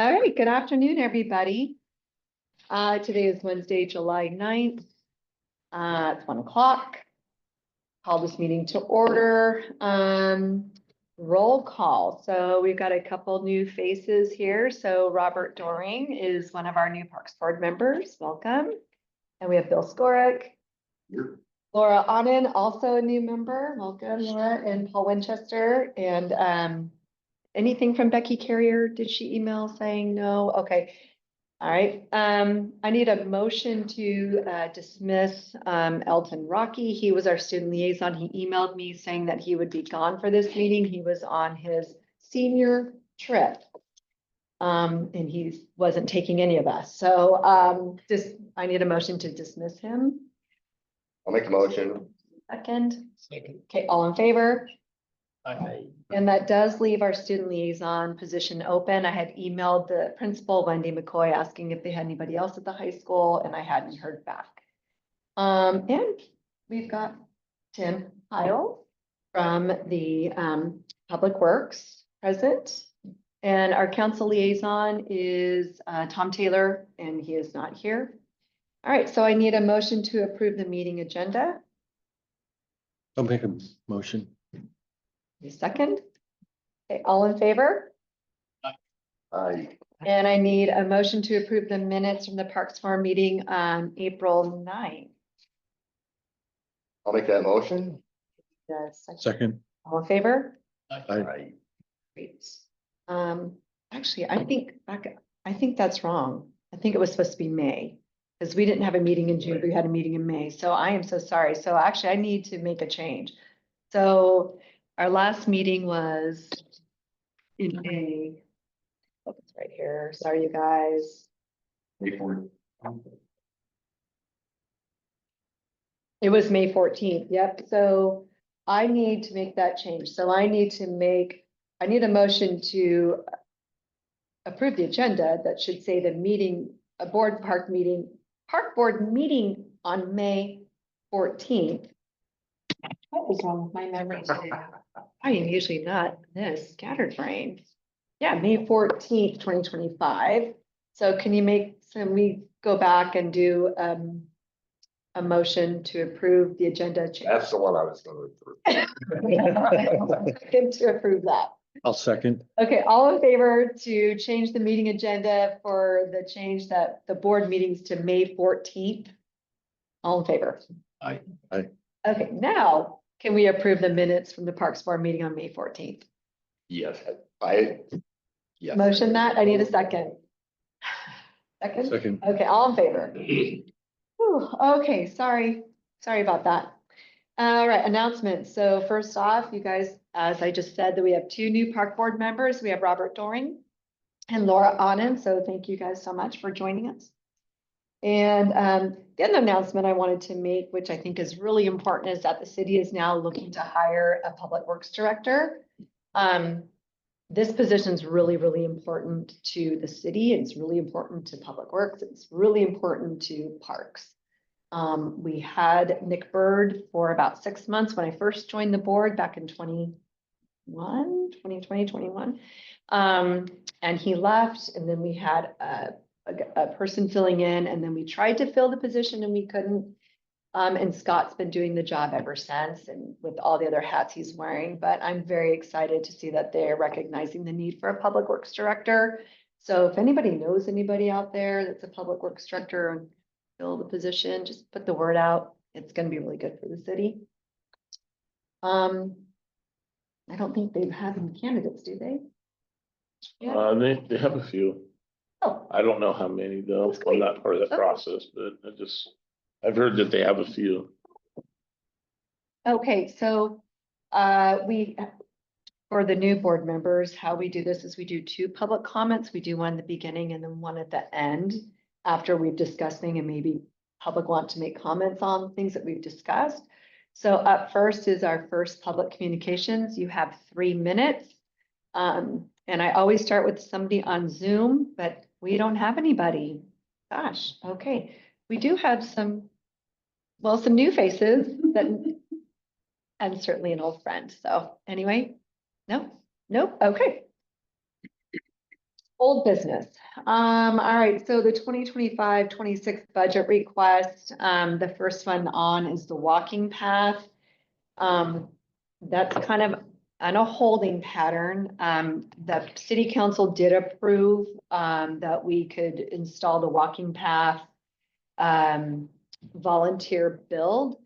All right, good afternoon, everybody. Today is Wednesday, July 9th. It's 1 o'clock. Call this meeting to order. Roll call. So we've got a couple new faces here. So Robert Doring is one of our new Parks Board members. Welcome. And we have Bill Skorick. Here. Laura Onen, also a new member. Welcome, Laura, and Paul Winchester. And anything from Becky Carrier? Did she email saying no? Okay. All right. I need a motion to dismiss Elton Rocky. He was our student liaison. He emailed me saying that he would be gone for this meeting. He was on his senior trip. And he wasn't taking any of us. So I need a motion to dismiss him. I'll make the motion. Second. Okay, all in favor? Aye. And that does leave our student liaison position open. I had emailed the principal, Wendy McCoy, asking if they had anybody else at the high school, and I hadn't heard back. And we've got Tim Heil from the Public Works present. And our council liaison is Tom Taylor, and he is not here. All right, so I need a motion to approve the meeting agenda. I'll make a motion. A second. Okay, all in favor? Aye. And I need a motion to approve the minutes from the Parks Farm meeting on April 9th. I'll make that motion. Second. All in favor? Aye. Great. Actually, I think that's wrong. I think it was supposed to be May, because we didn't have a meeting in June, but we had a meeting in May. So I am so sorry. So actually, I need to make a change. So our last meeting was in May. Look, it's right here. Sorry, you guys. It was May 14th. Yep. So I need to make that change. So I need a motion to approve the agenda that should say the meeting, park board meeting on May 14th. What was wrong with my memory today? I am usually not this scattered brain. Yeah, May 14th, 2025. So can we go back and do a motion to approve the agenda change? That's the one I was going through. To approve that. I'll second. Okay, all in favor to change the meeting agenda for the change that the board meetings to May 14th? All in favor? Aye. Okay, now can we approve the minutes from the Parks Board meeting on May 14th? Yes. Yes. Motion that, I need a second. Second? Second. Okay, all in favor? Whew, okay, sorry about that. All right, announcements. So first off, you guys, as I just said, that we have two new park board members. We have Robert Doring and Laura Onen. So thank you guys so much for joining us. And the other announcement I wanted to make, which I think is really important, is that the city is now looking to hire a public works director. This position is really, really important to the city. It's really important to public works. It's really important to parks. We had Nick Bird for about 6 months when I first joined the board back in 2021. And he left, and then we had a person filling in, and then we tried to fill the position and we couldn't. And Scott's been doing the job ever since, and with all the other hats he's wearing, but I'm very excited to see that they're recognizing the need for a public works director. So if anybody knows anybody out there that's a public works director and fill the position, just put the word out. It's going to be really good for the city. I don't think they have any candidates, do they? Yeah. They have a few. Oh, I don't know how many though. That's great. I'm not part of that Okay. process, but I've heard that they have a few. okay. So for the new board members, how we do this is we do 2 public comments. We do one at the beginning and then one at the end after we've discussed things and maybe public want to make comments on things that we've discussed. So up first is our first public communications. You have 3 minutes. And I always start with somebody on Zoom, but we don't have anybody. Gosh, okay. We do have some new faces and certainly an old friend. So anyway, no, okay. Old business. All right, so the 2025-26 budget request, the first one on is the walking path. That's kind of on a holding pattern. The city council did approve, that we could install the walking path, volunteer build.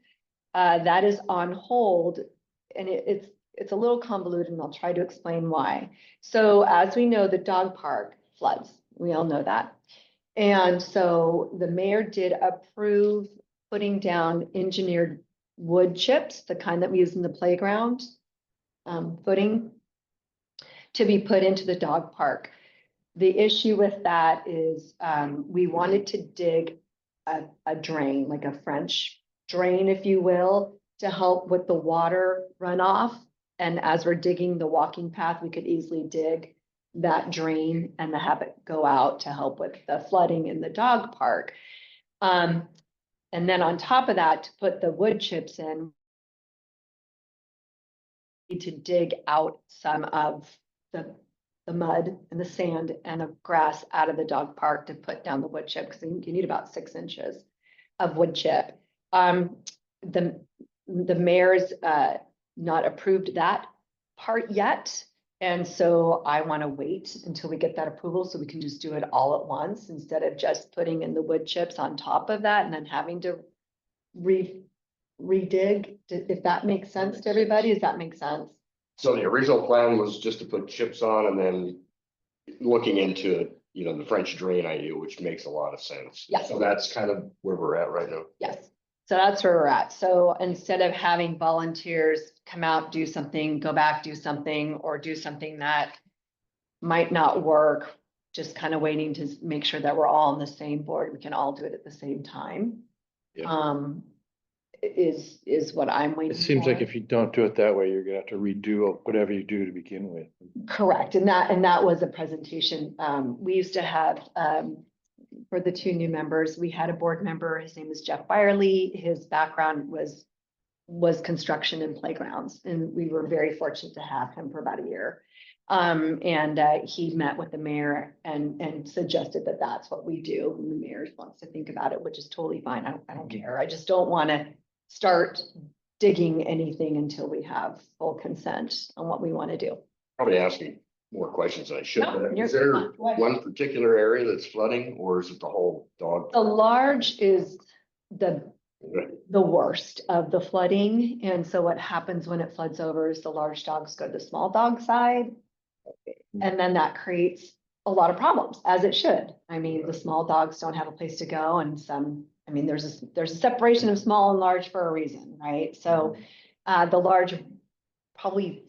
That is on hold, and it's a little convoluted, and I'll try to explain why. So as we know, the dog park floods. We all know that. And so the mayor did approve putting down engineered wood chips, the kind that we use in the playground, footing, to be put into the dog park. The issue with that is, we wanted to dig a drain, like a French drain, if you will, to help with the water runoff. And as we're digging the walking path, we could easily dig that drain and have it go out to help with the flooding in the dog park. And then on top of that, to put the wood chips in, we need to dig out some of the mud and the sand and the grass out of the dog park to put down the wood chip, because you need about 6 inches of wood chip. The mayor's not approved that part yet. And so I want to wait until we get that approval so we can just do it all at once instead of just putting in the wood chips on top of that and then having to redig, if that makes sense to everybody. Does that make sense? So the original plan was just to put chips on and then looking into, the French drain idea, which makes a lot of sense. Yes. So that's kind of where we're at right now. Yes. So that's where we're at. So instead of having volunteers come out, do something, go back, do something, or do something that might not work, just kind of waiting to make sure that we're all on the same board. We can all do it at the same time. Yeah. Is what I'm waiting It seems like for. if you don't do it that way, you're gonna have to redo whatever you do to begin with. Correct. And that was a presentation. We used to have, for the 2 new members, we had a board member, his name is Jeff Byerly. His background was construction and playgrounds, and we were very fortunate to have him for about a year. He met with the mayor and suggested that that's what we do. And the mayor wants to think about it, which is totally fine. I don't care. I just don't want to start digging anything until we have full consent on what we want to do. Probably asking more questions than I should. No, But you're is there fine. Go ahead. one particular area that's flooding, or is it the whole dog? The large is the worst of the flooding. And so what happens when it floods over is the large dogs go to the small dog side. And then that creates a lot of problems, as it should. I mean, the small dogs don't have a place to go, and there's a separation of small and large for a reason, right? So the large, probably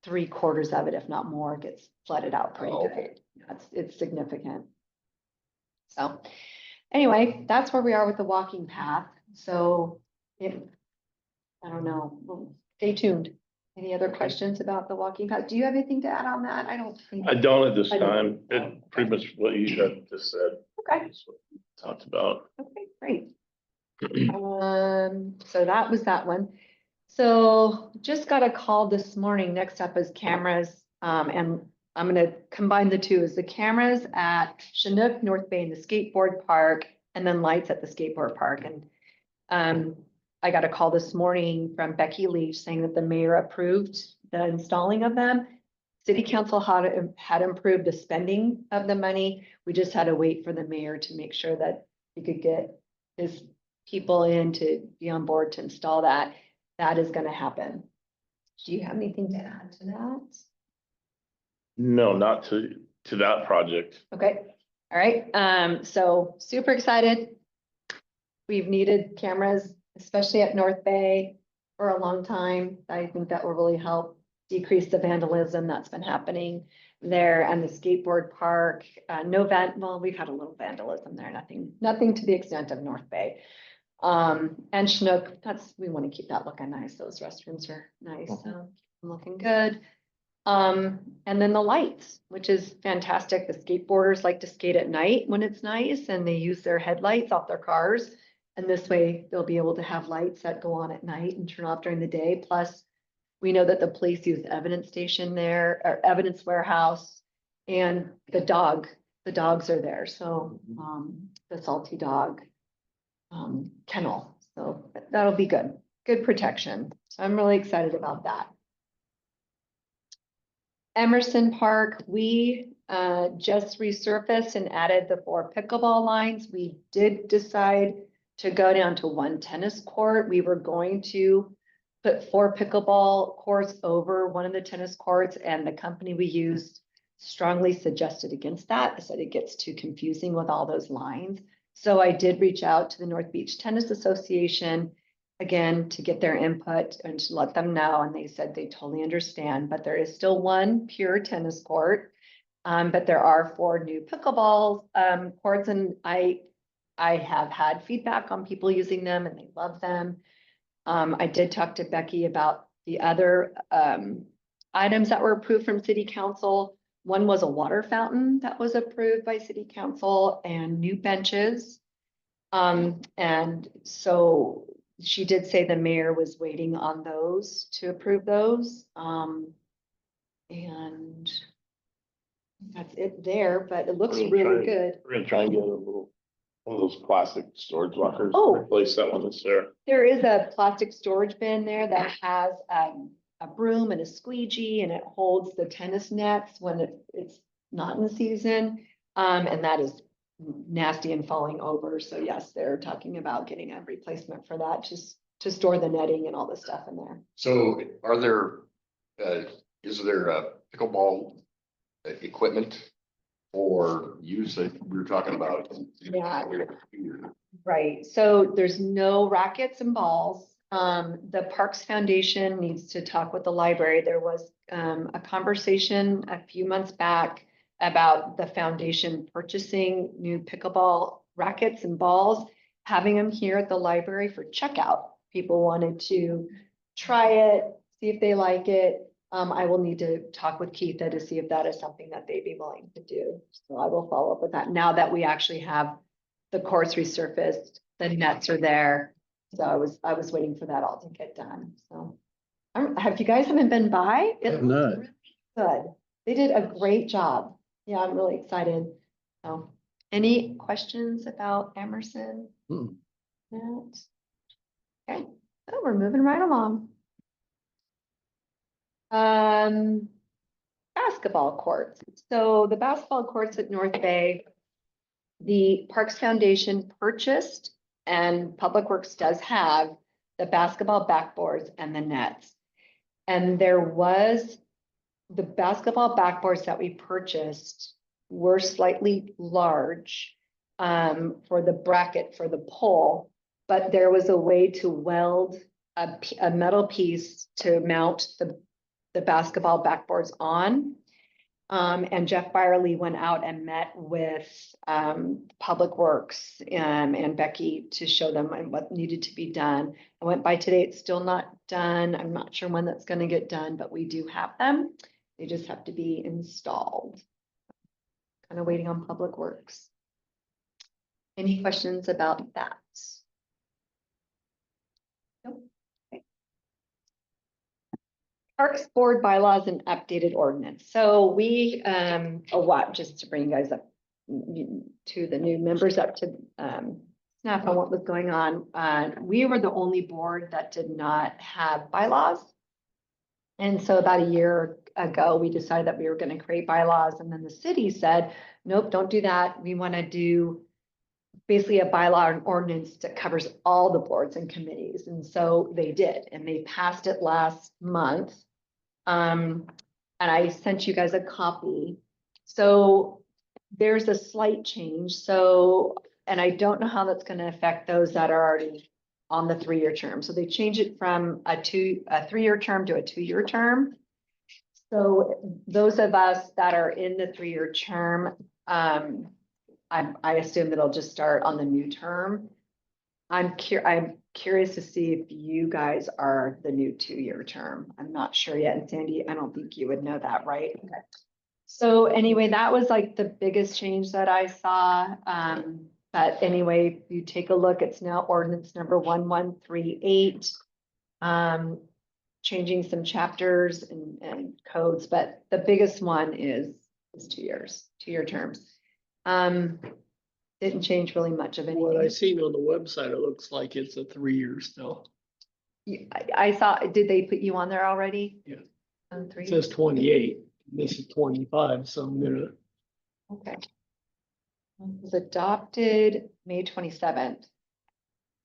3/4 of it, if not more, gets flooded out pretty Oh, good. okay. It's significant. So anyway, that's where we are with the walking path. So I don't know, well, stay tuned. Any other questions about the walking path? Do you have anything to add on that? I don't think. I don't at this I don't. time. It pretty much what you had just said. Okay, is what we Talked about. okay, great. So that was that one. So just got a call this morning. Next up is cameras. And I'm gonna combine the two, is the cameras at Chinook, North Bay, and the skateboard park, and then lights at the skateboard park. And I got a call this morning from Becky Leach saying that the mayor approved the installing of them. City council had improved the spending of the money. We just had to wait for the mayor to make sure that he could get his people in to be on board to install that. That is gonna happen. Do you have anything to add to that? No, not to that project. Okay, all right, so super excited. We've needed cameras, especially at North Bay, for a long time. I think that will really help decrease the vandalism that's been happening there, and the skateboard park. Well, we've had a little vandalism there, nothing to the extent of North Bay. And Chinook, we want to keep that looking nice. Those restrooms are nice, so looking good. And then the lights, which is fantastic. The skateboarders like to skate at night when it's nice, and they use their headlights off their cars. And this way they'll be able to have lights that go on at night and turn off during the day. Plus, we know that the police use evidence station there, or evidence warehouse. And the dogs are there, so, the Salty Dog kennel, so that'll be good protection. So I'm really excited about that. Emerson Park, we just resurfaced and added the 4 pickleball lines. We did decide to go down to 1 tennis court. We were going to put 4 pickleball courts over one of the tennis courts, and the company we used strongly suggested against that. I said it gets too confusing with all those lines. So I did reach out to the North Beach Tennis Association again to get their input and to let them know, and they said they totally understand, but there is still 1 pure tennis court. But there are 4 new pickleball courts, and I have had feedback on people using them and they love them. I did talk to Becky about the other items that were approved from City Council. One was a water fountain that was approved by City Council and new benches. And so she did say the mayor was waiting on those to approve those. And that's it there, but it looks We're gonna really try- good. We're gonna try and get a little, one of those plastic storage lockers. Oh. Replace that one that's there. There is a plastic storage bin there that has a broom and a squeegee, and it holds the tennis nets when it's not in season. And that is nasty and falling over. So yes, they're talking about getting a replacement for that, just to store the netting and all the stuff in there. So are there, is there pickleball equipment or use that we were talking about? Yeah. Right, so there's no rackets and balls. The Parks Foundation needs to talk with the library. There was a conversation a few months back about the foundation purchasing new pickleball rackets and balls, having them here at the library for checkout. People wanted to try it, see if they like it. I will need to talk with Keitha to see if that is something that they'd be willing to do. So I will follow up with that now that we actually have the courts resurfaced, the nets are there. So I was waiting for that all to get done. So have you guys haven't been by? I have It not. looks really good. They did a great job. Yeah, I'm really excited. So any questions about Emerson? Hmm. Net? Okay, so we're moving right along. Basketball courts. So the basketball courts at North Bay, the Parks Foundation purchased, and Public Works does have the basketball backboards and the nets. And there was the basketball backboards that we purchased were slightly large for the bracket for the pole, but there was a way to weld a metal piece to mount the basketball backboards on. And Jeff Byerly went out and met with Public Works and Becky to show them what needed to be done. I went by today, it's still not done. I'm not sure when that's gonna get done, but we do have them. They just have to be installed. Kind of waiting on Public Works. Any questions about that? Nope. Okay. Parks Board bylaws and updated ordinance. So we, just to bring you guys up to the new members up to snuff on what was going on. We were the only board that did not have bylaws. And so about a year ago, we decided that we were going to create bylaws, and then the city said, nope, don't do that. We want to do basically a bylaw and ordinance that covers all the boards and committees. And so they did, and they passed it last month. And I sent you guys a copy. So there's a slight change. So, and I don't know how that's going to affect those that are already on the 3-year term. So they changed it from a 3-year term to a 2-year term. So those of us that are in the 3-year term, I assume that it'll just start on the new term. I'm curious to see if you guys are the new 2-year term. I'm not sure yet. And Sandy, I don't think you would know that, right? Okay. So anyway, that was like the biggest change that I saw. But anyway, if you take a look, it's now ordinance number 1138. Changing some chapters and codes, but the biggest one is It's 2 years, 2-year terms. Didn't change really much of What I anything. seen on the website, it looks like it's a 3 year still. I saw, did they put you on there already? Yeah. On 3? It says 28. This is 25, so I'm gonna, Okay. It was adopted May 27th.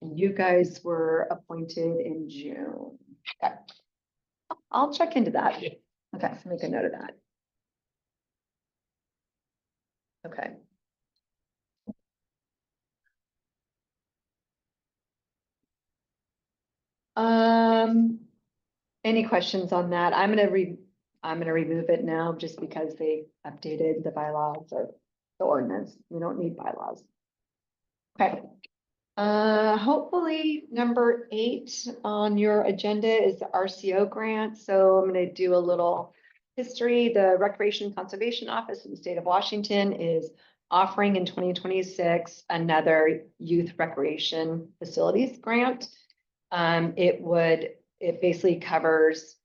And you guys were appointed in June. Okay. I'll check into that. Yeah. Okay, so make a note of that. Okay. Any questions on that? I'm gonna remove it now just because they updated the bylaws or the ordinance. We don't need bylaws. Okay. Hopefully number 8 on your agenda is the RCO grant. So I'm gonna do a little history. The Recreation Conservation Office in the state of Washington is offering in 2026 another youth recreation facilities grant. It basically covers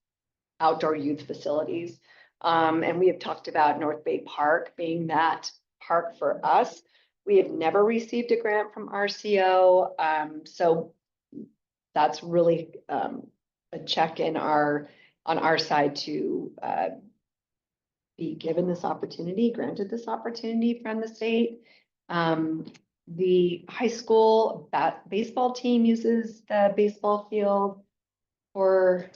outdoor youth facilities. And we have talked about North Bay Park being that park for us. We have never received a grant from RCO. So that's really a check on our side to be given this opportunity, granted this opportunity from the state. The high school baseball team uses the baseball field for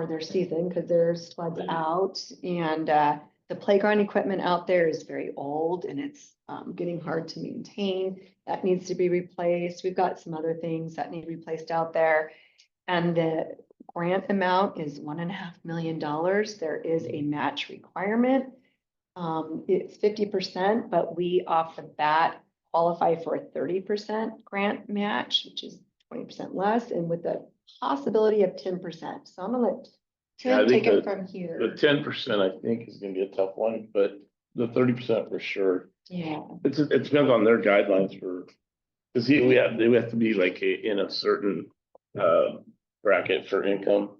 their season because there's floods out, and the playground equipment out there is very old and it's getting hard to maintain. That needs to be replaced. We've got some other things that need replaced out there. And the grant amount is $1.5 million. There is a match requirement. It's 50%, but we off the bat qualify for a 30% grant match, which is 20% less, and with the possibility of 10%. So I'm gonna let Yeah, I Tim think take it that from The here. 10%, I think, is gonna be a tough one, but the 30% for sure. Yeah, It depends on their guidelines for, cause they have to be like in a certain bracket for income.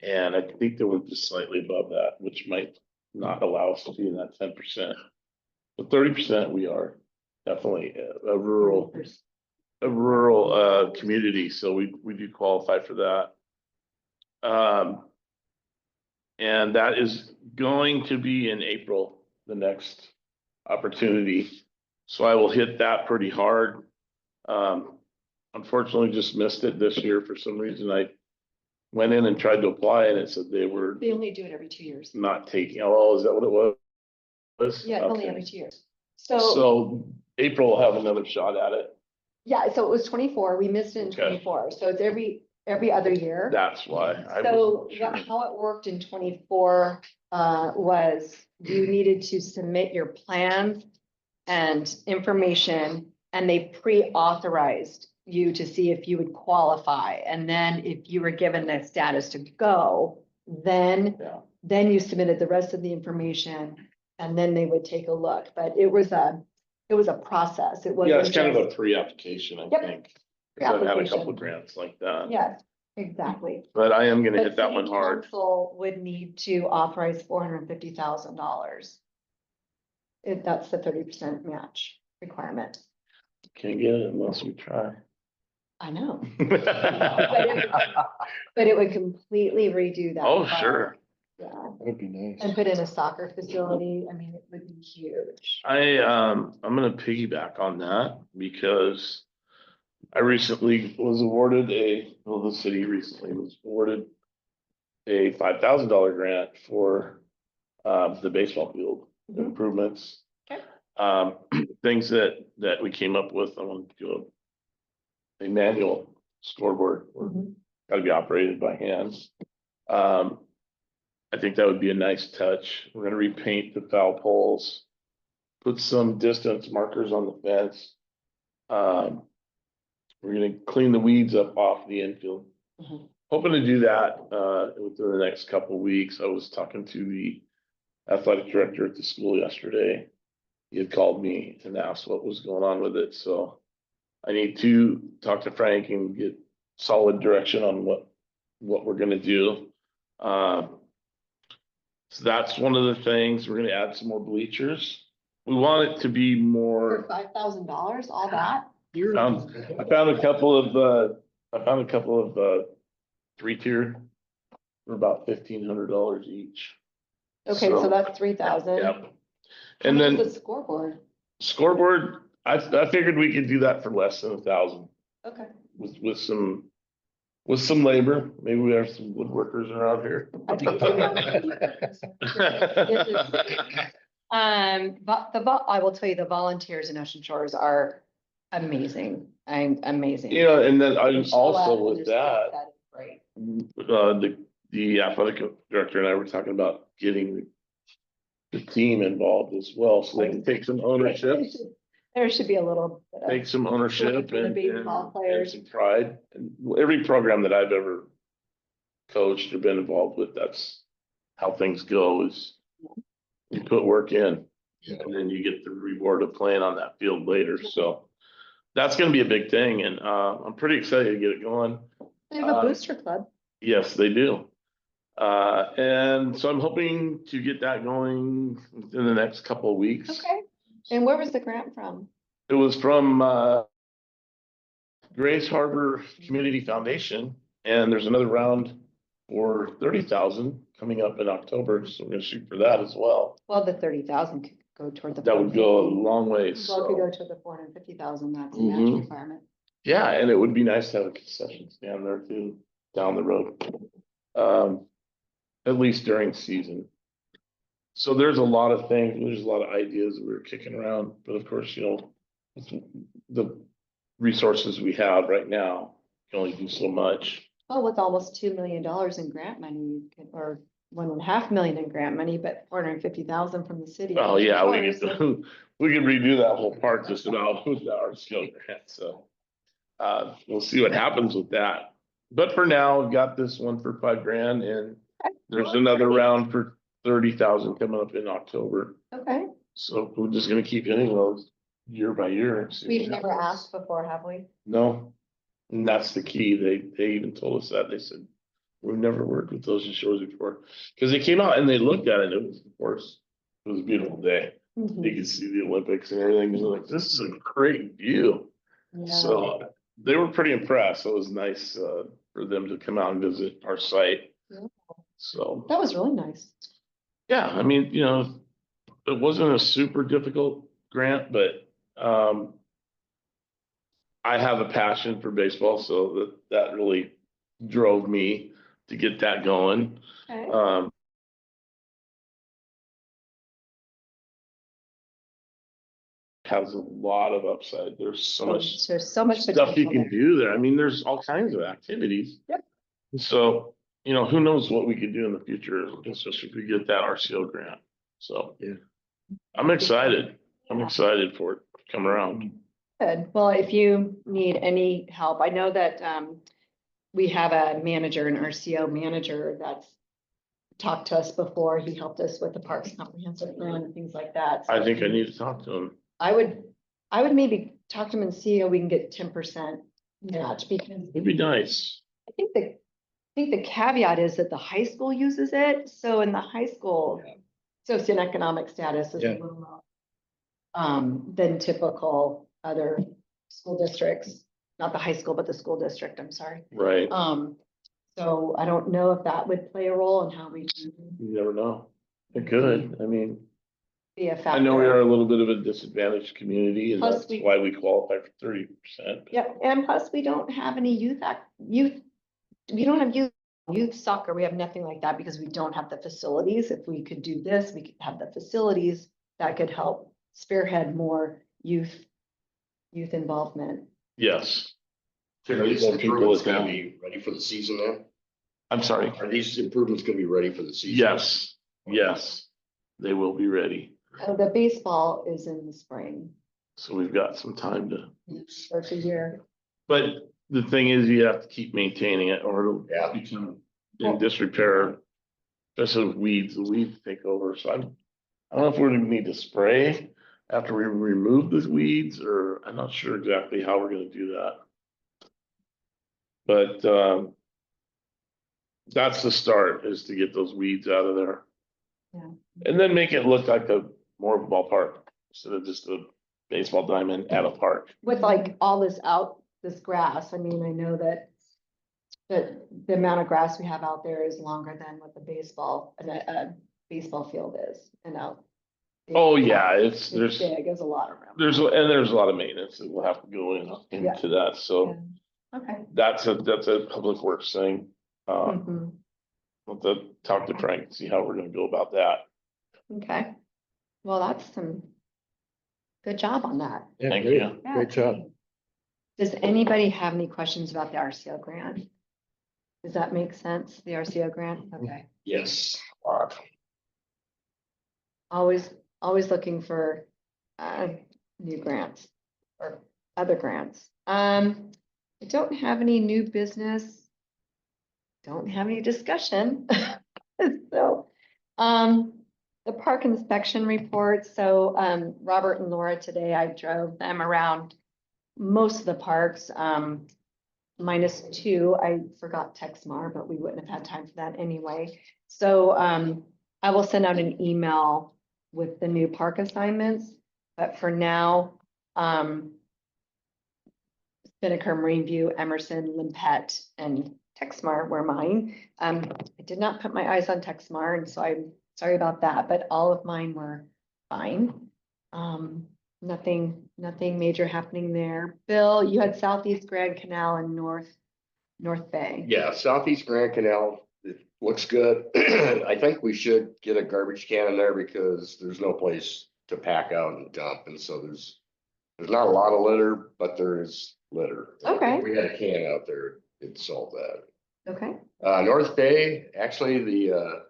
And I think they were just slightly above that, which might not allow us to be in that 10%. But 30%, we are definitely a rural community, so we do qualify for that. And that is going to be in April, the next opportunity. So I will hit that pretty hard. Unfortunately, just missed it this year for some reason. I went in and tried to apply and it said they were they only do it every 2 years. not taking, oh, is that what it was? Yeah, only Okay. every 2 years. So, So April will have another shot at it. yeah, so it was 24. We missed it in Okay. 24. So it's every other year. That's why. I So wasn't sure. how it worked in 24 was you needed to submit your plans and information, and they pre-authorized you to see if you would qualify. And then if you were given the status to go, then you submitted the rest of the information and then they would take a look. But it was a process. It wasn't Yeah, it's kind of just- a pre-application, I Yep. think. 'Cause I've had a Pre-application. couple grants like that. Yes, exactly. But I am gonna But hit that city one hard. council would need to authorize $450,000. That's the 30% match requirement. Can't get it unless we try. I know, but it would completely redo that. Oh, park. sure. Yeah, That'd be nice. and put in a soccer facility. I mean, it would be huge. I'm gonna piggyback on that because I recently was awarded the city recently was awarded a $5,000 grant for the baseball field Mhm. improvements. Okay. Things that we came up with, I want to do a manual scoreboard, Mhm. gotta be operated by hand. I think that would be a nice touch. We're gonna repaint the foul poles, put some distance markers on the fence. We're gonna clean the weeds up off the infield. Mhm. Hoping to do that within the next couple of weeks. I was talking to the athletic director at the school yesterday. He had called me and asked what was going on with it, so I need to talk to Frank and get solid direction on what we're gonna do. So that's one of the things. We're gonna add some more bleachers. We want it to be For more, $5,000, all that? I found a couple of 3-tiered for about $1,500 each. Okay, so that's 3,000. Yep. How And much is then the scoreboard? scoreboard, I figured we could do that for less than 1,000 Okay. with some labor. Maybe we have some woodworkers around here. But I will tell you, the volunteers in Ocean Shores are amazing. Amazing. You know, and then I'm Show also up and with their skill that, set is Great. the athletic director and I were talking about getting the team involved as well, so they can take some ownership, There should be a little bit take of, some ownership For the and baseball players. some pride. And every program that I've ever coached or been involved with, that's how things go is you put work in Yeah. and then you get the reward of playing on that field later. So that's gonna be a big thing and I'm pretty excited to get it going. they have a booster club. Yes, they do. And so I'm hoping to get that going within the next couple of weeks. Okay. And where was the grant from? It was from Grace Harbor Community Foundation, and there's another round for 30,000 coming up in October, so we're gonna shoot for that as well. Well, the 30,000 could go toward the. That would go a 450. long ways. Well, it could So, go to the 450,000, that's the match Mhm. requirement. yeah, and it would be nice to have a concession stand there too, down the road. At least during season. So there's a lot of things, there's a lot of ideas that we're kicking around, but of course, you know, the resources we have right now can only do so much. Well, with almost $2 million in grant money, or 1.5 million in grant money, but 450,000 from the city. Oh, yeah, we Sure, could, so- we could redo that whole park just about with our skill grant, so. We'll see what happens with that. But for now, we've got this one for $5,000 and there's another round for 30,000 coming up in October. Okay, So we're just gonna keep hitting those year by year. and see what we've never happens. asked before, have we? No, and that's the key. They even told us that. They said, we've never worked with Ocean Shores before. Cause they came out and they looked at it. It was, of course, it was a beautiful day. Mhm. You could see the Olympics and everything. They're like, this is a great view. Yeah. So they were pretty impressed. It was nice, for them to come out and visit our site. Yeah. So, That was really nice. yeah, I mean, you know, it wasn't a super difficult grant, but, I have a passion for baseball, so that really drove me to get that going. Okay. Has a lot of upside. There's so much There's so much stuff you potential can there. do there. I mean, there's all kinds of activities. Yep. So, you know, who knows what we could do in the future, especially if we get that RCO grant. So. Yeah. I'm excited. I'm excited for it to come around. Good. Well, if you need any help, I know that we have a manager, an RCO manager that's talked to us before. He helped us with the Parks Comprehensive Plan and things like that. So I think I need to talk to him. I would maybe talk to him and see how we can get 10% match, because It'd be nice. I think the caveat is that the high school uses it. So in the high school, socioeconomic status is a Yeah. little lower than typical other school districts, not the high school, but the school district, I'm sorry. Right. So I don't know if that would play a role in how we can You never know. It could. I mean, be a factor. I know we are a little bit of a disadvantaged community and Plus that's we- why we qualify for 30%. Yep, and plus we don't have any we don't have youth soccer, we have nothing like that because we don't have the facilities. If we could do this, we could have the facilities that could help spearhead more youth involvement. Yes. Are these More people improvements gonna attend. be ready for the season now? I'm sorry. Are these improvements gonna be ready for the season? Yes, yes, they will be ready. The baseball is in the spring, So we've got some time to, first a year. but the thing is you have to keep maintaining it or it'll Yeah. become in disrepair. Especially with weeds, the weeds take over. So I don't know if we're gonna need to spray after we remove the weeds or I'm not sure exactly how we're gonna do that. But, that's the start is to get those weeds out of there. And then make it look like a more of a ballpark instead of just a baseball diamond at a park. With like all this grass, I mean, I know that the amount of grass we have out there is longer than what the baseball field is, you know. Oh, yeah, It's there's big, there's a lot of room. there's a lot of maintenance that will have to go into that, so Okay. that's a public works thing. Mhm. We'll have to talk to Frank, and see how we're gonna go about that. Okay, well, that's some good job on that. Yeah, Thank great. you. Yeah, Great job. great. Does anybody have any questions about the RCO grant? Does that make sense, the RCO grant? Okay, Yes. always looking for new grants or other grants. I don't have any new business. Don't have any discussion. So, the park inspection report, so, Robert and Laura today, I drove them around most of the parks, minus two. I forgot Texmar, but we wouldn't have had time for that anyway. So, I will send out an email with the new park assignments, but for now, Spinnaker, Marine View, Emerson, Limpet, and Texmar were mine. I did not put my eyes on Texmar, and so I'm sorry about that, but all of mine were fine. Nothing major happening there. Bill, you had Southeast Grand Canal and North Bay. Yeah, Southeast Grand Canal, it looks good. I think we should get a garbage can in there because there's no place to pack out and dump, and so there's not a lot of litter, but there is litter. Okay. If we had a can out there, it'd solve that. Okay, North Bay, actually, the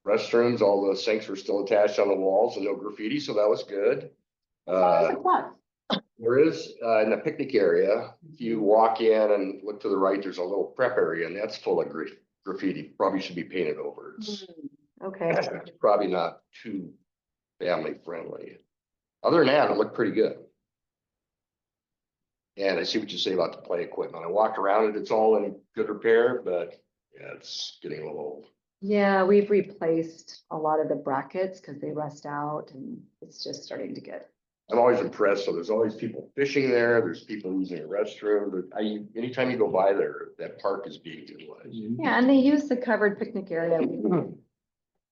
restrooms, all the sinks were still attached on the walls and no graffiti, so that was good. That's a plus. There is, in the picnic area, if you walk in and look to the right, there's a little prep area and that's full of graffiti, probably should be painted over. It's Okay, probably not too family friendly. Other than that, it looked pretty good. And I see what you say about the play equipment. I walked around it, it's all in good repair, but yeah, it's getting a little old. yeah, we've replaced a lot of the brackets because they rust out and it's just starting to get. I'm always impressed. So there's always people fishing there. There's people using a restroom, but anytime you go by there, that park is being utilized. Yeah, and they use the covered picnic area.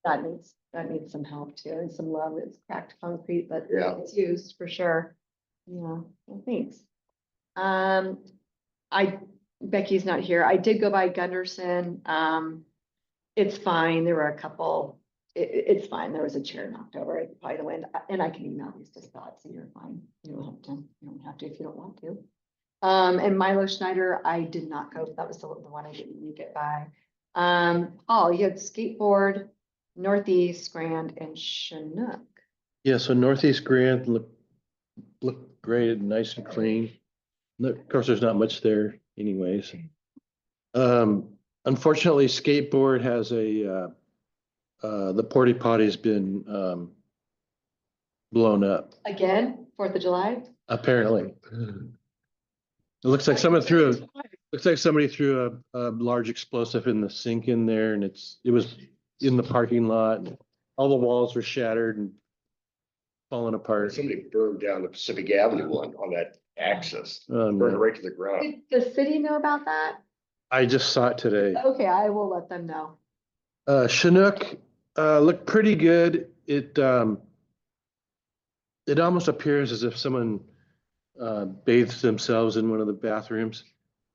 That needs some help too, and some love. It's cracked concrete, but Yeah. it's used for sure. Yeah, well, thanks. Becky's not here. I did go by Gunderson. It's fine. There were a couple, it's fine. There was a chair knocked over by the wind, and I can email these to Scott, so you're fine. You don't have to if you don't want to. And Milo Schneider, I did not go. That was the one I didn't make it by. Oh, you had skateboard, Northeast, Grand, and Chinook. Yeah, so Northeast Grand looked great, nice and clean. Of course, there's not much there anyways. Unfortunately, skateboard has the porta potty's been blown up, Again, 4th of July? apparently. It looks like somebody threw a large explosive in the sink in there, and it was in the parking lot. And all the walls were shattered and falling apart. Somebody burned down the Pacific Avenue one on that axis, Oh, burned it no. right to the ground. Did the city know about that? I just saw it today. Okay, I will let them know. Chinook looked pretty good. It almost appears as if someone bathed themselves in one of the bathrooms,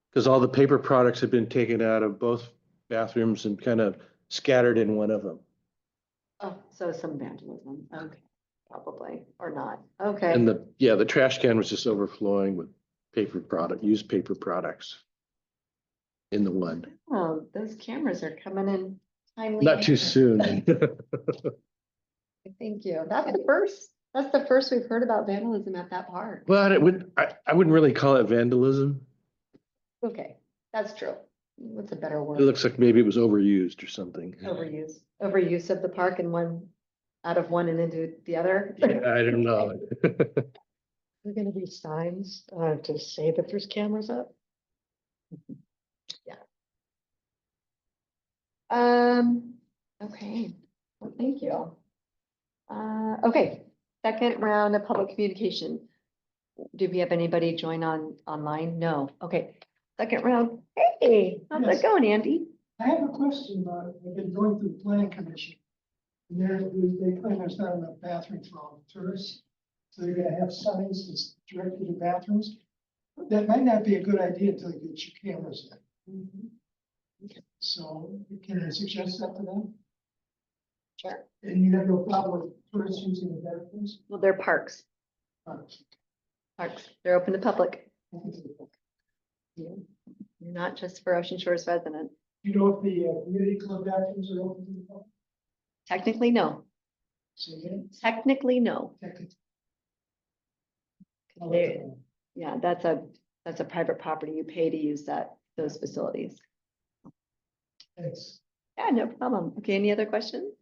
because all the paper products had been taken out of both bathrooms and kind of scattered in one of them. Oh, so some vandalism. Okay, probably, or not. Okay. And the trash can was just overflowing with used paper products in the one. Oh, those cameras are coming in timely. Not too soon. Thank you. That's the first we've heard about vandalism at that park. Well, I wouldn't really call it vandalism. Okay, that's true. What's a better It word? looks like maybe it was overused or something. Overuse of the park and out of one and into the other. I don't know. There gonna be signs to say that there's cameras up? Okay, well, thank you. Okay, second round of public communication. Do we have anybody join online? No, okay. Second round, hey, how's Yes. it going, Andy? I have a question about it. I've been going through the planning commission. And they claim there's not enough bathrooms for all the tourists. So they're gonna have signs that's directed to bathrooms. That might not be a good idea until you get your cameras in. So can I suggest that to them? Sure. And you have no problem with tourists using the bathrooms? Well, they're parks, they're open to public. You're not just for Ocean Shores residents. You know if the community club bathrooms are open to the public? Technically, no. So again, Technically, no. technically. They- Yeah, that's a private property. You pay to use those facilities. Thanks. Yeah, no problem. Okay, any other questions?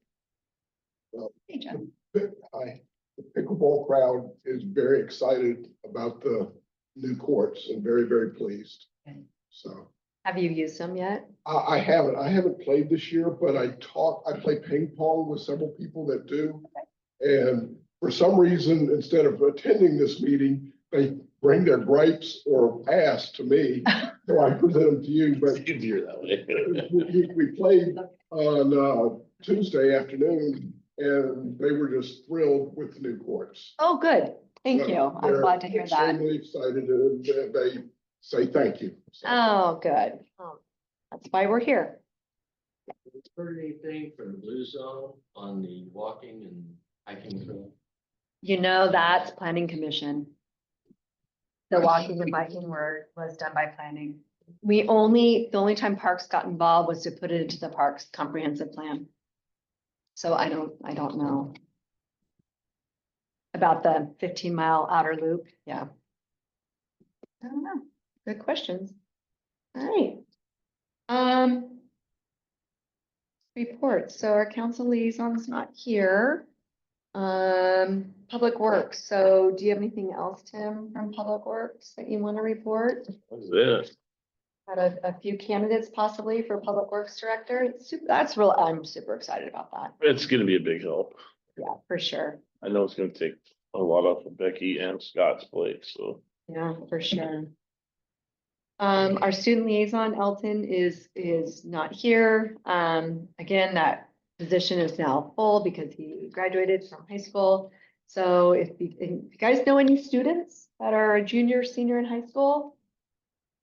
Well, Hey, John. Hi, the pickleball crowd is very excited about the new courts and very, very pleased. Okay. So Have you used them yet? I haven't played this year, but I play ping pong with several people that do. And for some reason, instead of attending this meeting, they bring their gripes or ask to me. So I present them to you, but It's easier that way. we played on Tuesday afternoon and they were just thrilled with the new courts. Oh, good. Thank you. I'm They're glad to hear that. Extremely excited and they say thank you. So, Oh, good. Oh, that's why we're here. Heard anything from Blue Zone on the walking and hiking trail? You know, that's planning commission. The walking and biking was done by planning. The only time parks got involved was to put it into the parks comprehensive plan. So I don't know. About the 15-mile outer loop, yeah. I don't know. Good questions. All right. Reports. So our council liaison's not here. Public Works. So do you have anything else, Tim, from Public Works that you want to report? That's it. Had a few candidates possibly for Public Works Director. That's real, I'm super excited about that. It's gonna be a big help. Yeah, for sure. I know it's gonna take a lot off of Becky and Scott's plate, so. Yeah, for sure. Our student liaison, Elton, is not here. Again, that position is now full because he graduated from high school. So if you guys know any students that are a junior, senior in high school,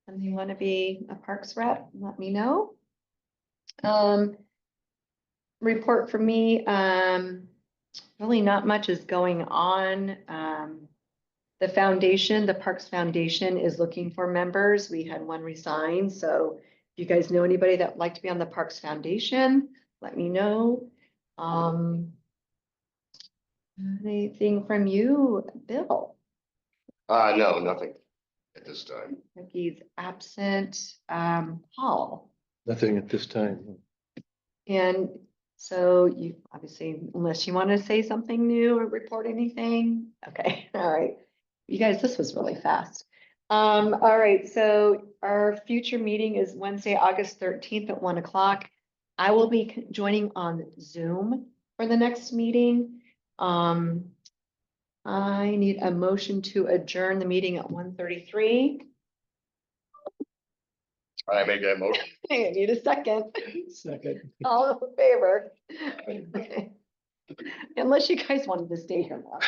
and you want to be a parks rep, let me know. Report for me, really not much is going on. The foundation, the Parks Foundation is looking for members. We had one resign, so if you guys know anybody that would like to be on the Parks Foundation, let me know. Anything from you, Bill? No, nothing at this time. He's absent. Paul? Nothing at this time. And so you obviously, unless you want to say something new or report anything, okay, all right. You guys, this was really fast. All right, so our future meeting is Wednesday, August 13th at 1 o'clock. I will be joining on Zoom for the next meeting. I need a motion to adjourn the meeting at 1:33. I make that motion. I need a second. Second. All in favor? Unless you guys wanted to stay here more.